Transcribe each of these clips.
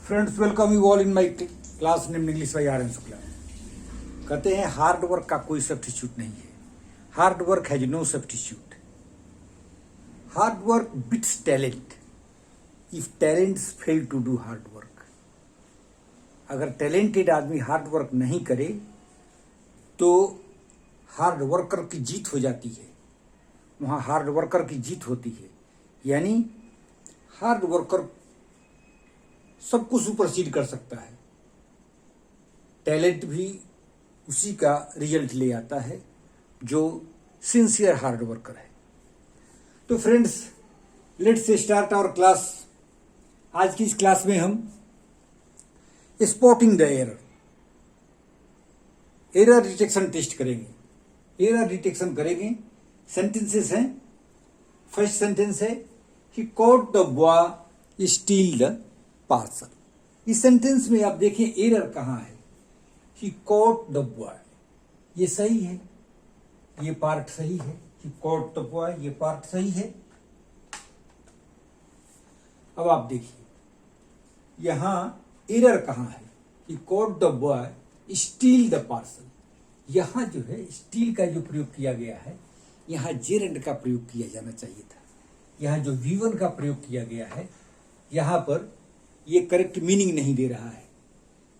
Friends, welcome you all in my class name English by R N Shukla. कहते हैं hard work का कोई substitute नहीं है। Hard work has no substitute. Hard work beats talent if talents fail to do hard work. अगर talented आदमी hard work नहीं करे तो हार्ड वर्कर की जीत हो जाती है। वहाँ हार्ड वर्कर की जीत होती है, यानी हार्ड वर्कर सबको सुपरसीड कर सकता है। टैलेंट भी उसी का रिजल्ट ले आता है जो सिंसियर हार्ड वर्कर है। तो friends, let's start our class. आज की इस क्लास में हम spotting the error detection test करेंगे। एरर डिटेक्शन करेंगे। सेंटेंसेस हैं। फर्स्ट सेंटेंस है he caught the boy steal the parcel. इस सेंटेंस में आप देखें एरर कहां है। ही कॉट द बॉय, ये सही है, ये पार्ट सही है। ही कॉट द बॉय, ये पार्ट सही है। अब आप देखिए यहां एरर कहां है। He caught the boy steal the parcel. यहां जो है स्टील का जो प्रयोग किया गया है, यहां जेरेंड का प्रयोग किया जाना चाहिए था। यहां जो V1 का प्रयोग किया गया है, यहां पर ये करेक्ट मीनिंग नहीं दे रहा है।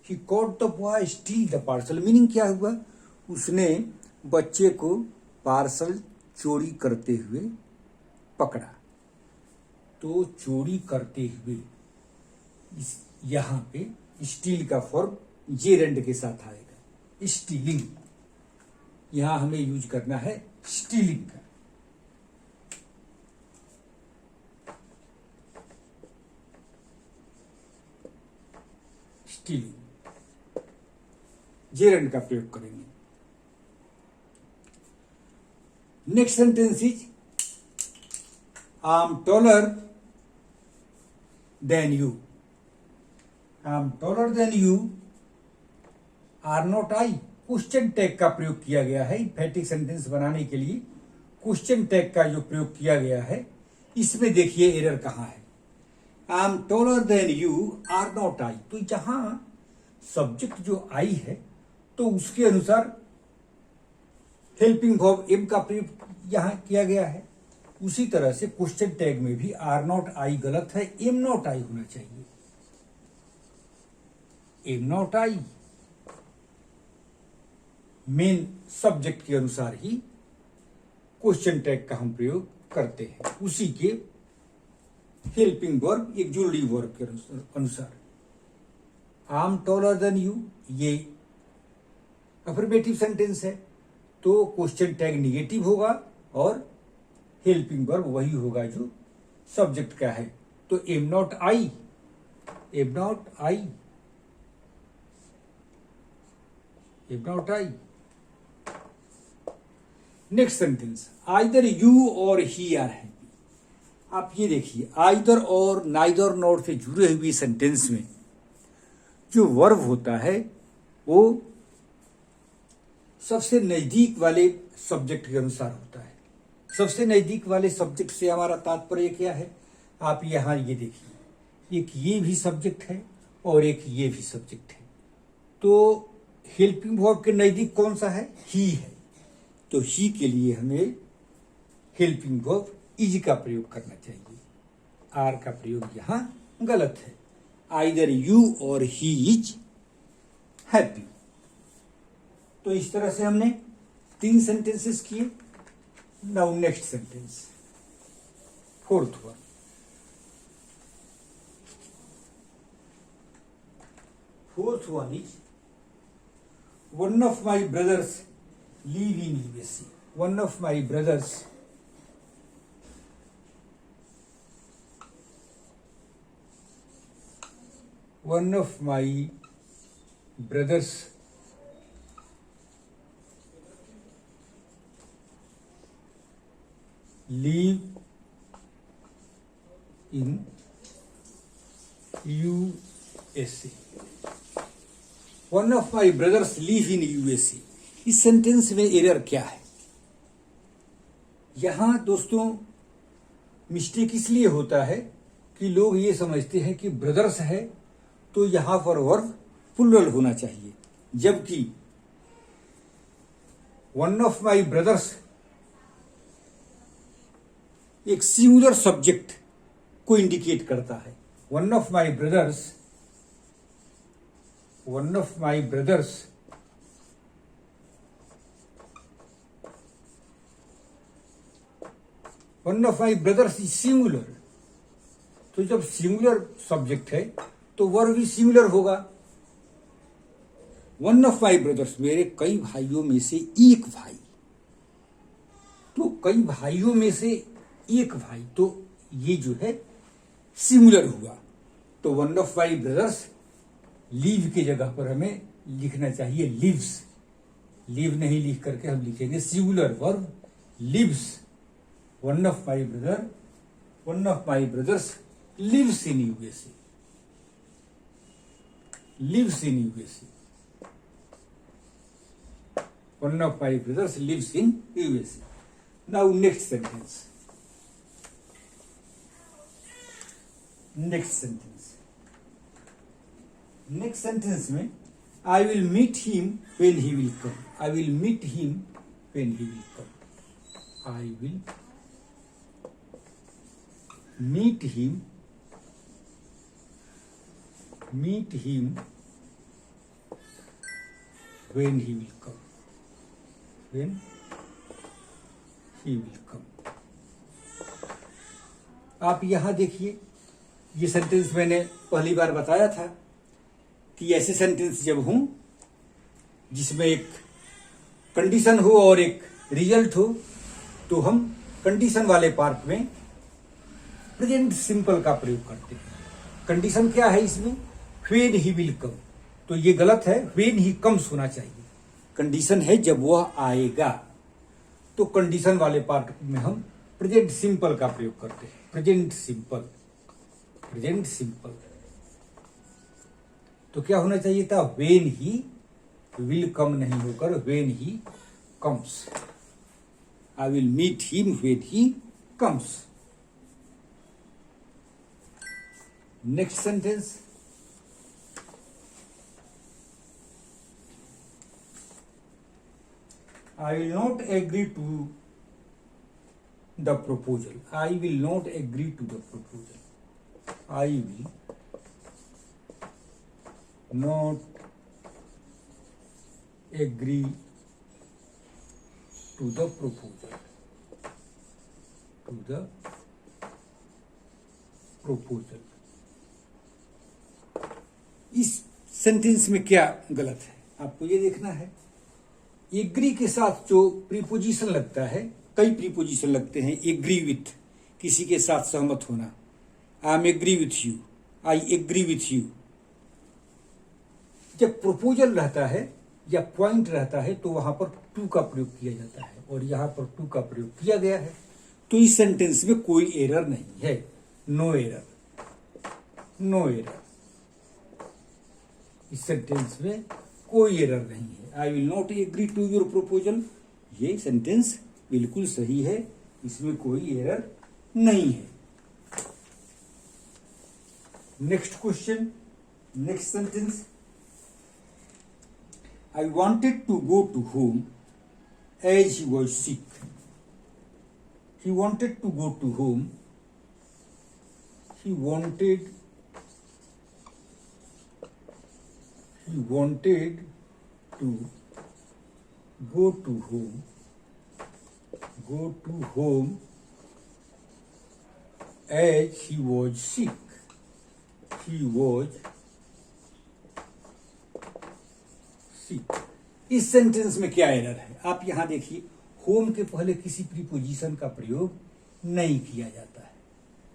He caught the boy steal the parcel, meaning क्या हुआ? उसने बच्चे को पार्सल चोरी करते हुए पकड़ा। तो चोरी करते हुए यहां पे स्टील का फॉर्म जेरेंड के साथ आएगा। स्टीलिंग, यहां हमें यूज करना है स्टीलिंग का। स्टीलिंग, जेरेंड का प्रयोग करेंगे। Next sentence is I am taller than you. I am taller than you are not I. Question tag का प्रयोग किया गया है। इम्फेटिक सेंटेंस बनाने के लिए क्वेश्चन टैग का जो प्रयोग किया गया है, इसमें देखिए एरर कहां है। I am taller than you are not I. तो जहां सब्जेक्ट जो आई है तो उसके अनुसार हेल्पिंग वर्ब एम का प्रयोग यहां किया गया है। उसी तरह से क्वेश्चन टैग में भी आर नॉट आई गलत है, एम नॉट आई होना चाहिए। Am not I main subject के अनुसार ही क्वेश्चन टैग का हम प्रयोग करते हैं, उसी के हेल्पिंग वर्ब एक जुड़ी वर्ब के अनुसार। आई एम टॉलर देन यू, ये अफर्मेटिव सेंटेंस है, तो क्वेश्चन टैग निगेटिव होगा और हेल्पिंग वर्ब वही होगा जो सब्जेक्ट का है। तो am not I, am not I, am not I. Next sentence, either you और ही आर हैप्पी। आप ये देखिए, आइदर और नाइदर नॉट से जुड़े हुए सेंटेंस में जो वर्ब होता है वो सबसे नजदीक वाले सब्जेक्ट के अनुसार होता है। सबसे नजदीक वाले सब्जेक्ट से हमारा तात्पर्य क्या है? आप यहां ये देखिए, एक ये भी सब्जेक्ट है और एक ये भी सब्जेक्ट है। तो हेल्पिंग वर्ब के नजदीक कौन सा है? ही है। तो ही के लिए हमें हेल्पिंग वर्ब इज का प्रयोग करना चाहिए। आर का प्रयोग यहां गलत है। आइदर यू और ही इज हैप्पी। तो इस तरह से हमने 3 सेंटेंसेस किए। Now next sentence, fourth one. Fourth one is one of my brothers live in USA. One of my brothers live in USA. One of my brothers live in USA. इस sentence में error क्या है? यहां दोस्तों mistake इसलिए होता है कि लोग ये समझते हैं कि ब्रदर्स है तो यहां पर वर्ब प्लूरल होना चाहिए, जबकि वन ऑफ माई ब्रदर्स एक सिंगुलर सब्जेक्ट को इंडिकेट करता है। One of my brothers, one of my brothers one of my brothers is singular. तो जब सिंगुलर सब्जेक्ट है तो वर्ब भी सिंगुलर होगा। वन ऑफ माई ब्रदर्स, मेरे कई भाइयों में से एक भाई। तो कई भाइयों में से एक भाई, तो ये जो है सिंगुलर हुआ। तो one of my brothers leave की जगह पर हमें लिखना चाहिए लिव्स। लिव नहीं लिख करके हम लिखेंगे singular verb lives. One of my brothers lives in USA, lives in USA. One of my brothers lives in USA. Now next sentence, next sentence में I will meet him when he will come. I will meet him when he will come. I will meet him when he will come, when he will come। आप यहां देखिए, ये sentence मैंने पहली बार बताया था कि ऐसे सेंटेंस जब हों जिसमें एक कंडीशन हो और एक रिजल्ट हो, तो हम कंडीशन वाले पार्ट में प्रेजेंट सिंपल का प्रयोग करते हैं। कंडीशन क्या है इसमें? व्हेन ही विल कम। तो ये गलत है, व्हेन ही कम्स होना चाहिए। कंडीशन है जब वह आएगा, तो कंडीशन वाले पार्ट में हम प्रेजेंट सिंपल का प्रयोग करते हैं। Present simple, present simple. तो क्या होना चाहिए था? व्हेन ही विल कम नहीं होकर when he comes. I will meet him when he comes. Next sentence, I will not agree to the proposal. I will not agree to the proposal. I will not agree to the proposal. To the proposal. इस sentence में क्या गलत है आपको ये देखना है। Agree के साथ जो प्रीपोजिशन लगता है, कई प्रीपोजिशन लगते हैं। एग्री विथ, किसी के साथ सहमत होना। I am agree with you, I agree with you. जब प्रपोजल रहता है या पॉइंट रहता है तो वहां पर टू का प्रयोग किया जाता है, और यहां पर टू का प्रयोग किया गया है। तो इस सेंटेंस में कोई एरर नहीं है। No error, no error. इस सेंटेंस में कोई एरर नहीं है। I will not agree to your proposal, ये सेंटेंस बिल्कुल सही है, इसमें कोई एरर नहीं है। Next question, next sentence, I wanted to go to home as he was sick. He wanted to go to home, he wanted to go to home as he was sick. He was sick. इस sentence में क्या error है आप यहां देखिए। Home के पहले किसी प्रीपोजिशन का प्रयोग नहीं किया जाता है,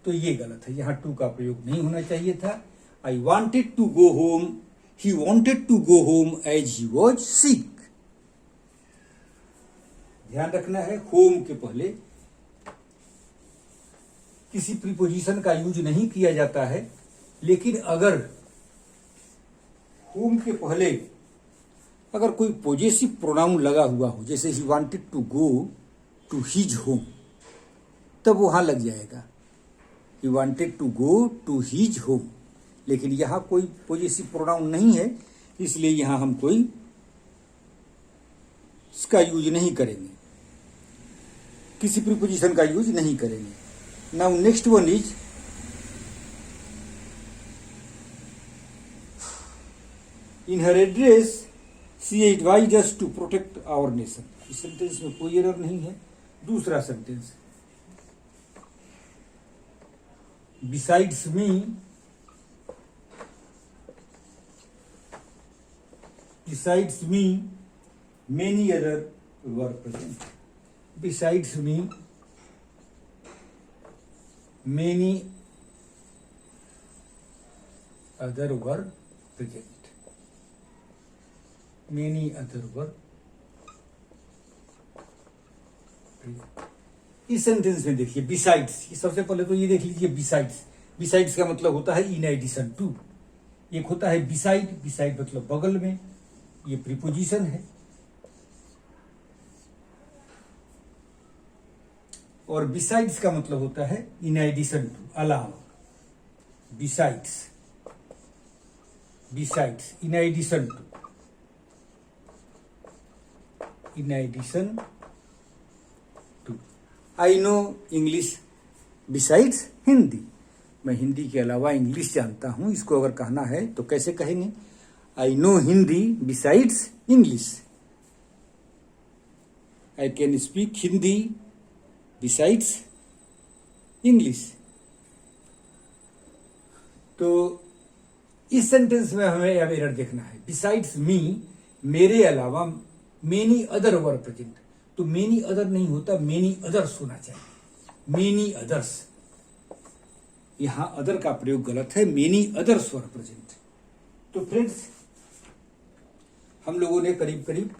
तो ये गलत है। यहां टू का प्रयोग नहीं होना चाहिए था। I wanted to go home, he wanted to go home as he was sick. ध्यान रखना है, होम के पहले किसी प्रीपोजिशन का यूज नहीं किया जाता है, लेकिन अगर होम के पहले अगर कोई पॉजेसिव प्रोनाउन लगा हुआ हो, जैसे he wanted to go to his home, तब वहां लग जाएगा। He wanted to go to his home. लेकिन यहाँ कोई पॉजेसिव प्रोनाउन नहीं है, इसलिए यहाँ हम कोई इसका यूज नहीं करेंगे, किसी प्रीपोजिशन का यूज नहीं करेंगे। Now next one is in her address she advise us to protect our nation. इस सेंटेंस में कोई एरर नहीं है। दूसरा सेंटेंस, besides me many other were present. Besides me many other were present. Many other were present. इस sentence में देखिए बिसाइड्स, सबसे पहले तो ये देख लीजिए बिसाइड्स। बिसाइड्स का मतलब होता है इन एडिशन टू। एक होता है बिसाइड, बिसाइड मतलब बगल में, ये प्रीपोजिशन है। और बिसाइड्स का मतलब होता है इन एडिशन टू, अलावा। Besides, besides, in addition to, in addition to. I know English besides Hindi. मैं हिंदी के अलावा इंग्लिश जानता हूं। इसको अगर कहना है तो कैसे कहेंगे? I know Hindi besides English. I can speak Hindi besides English. तो इस सेंटेंस में हमें अब एरर देखना है। बिसाइड्स मी, मेरे अलावा, मेनी अदर वर प्रेजेंट। तो मेनी अदर नहीं होता, मेनी अदर्स होना चाहिए। मेनी अदर्स, यहां अदर का प्रयोग गलत है, मेनी अदर्स वर प्रेजेंट। तो फ्रेंड्स, हम लोगों ने करीब करीब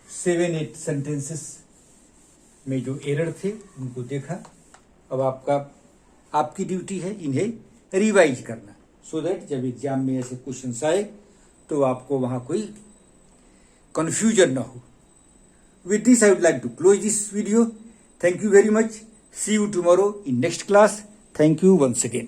7-8 सेंटेंसेस में जो एरर थे उनको देखा। अब आपकी ड्यूटी है इन्हें रिवाइज करना, सो दैट जब एग्जाम में ऐसे क्वेश्चंस आए तो आपको वहां कोई कंफ्यूजन ना हो। With this I would like to close this video. Thank you very much. See you tomorrow in next class. Thank you once again.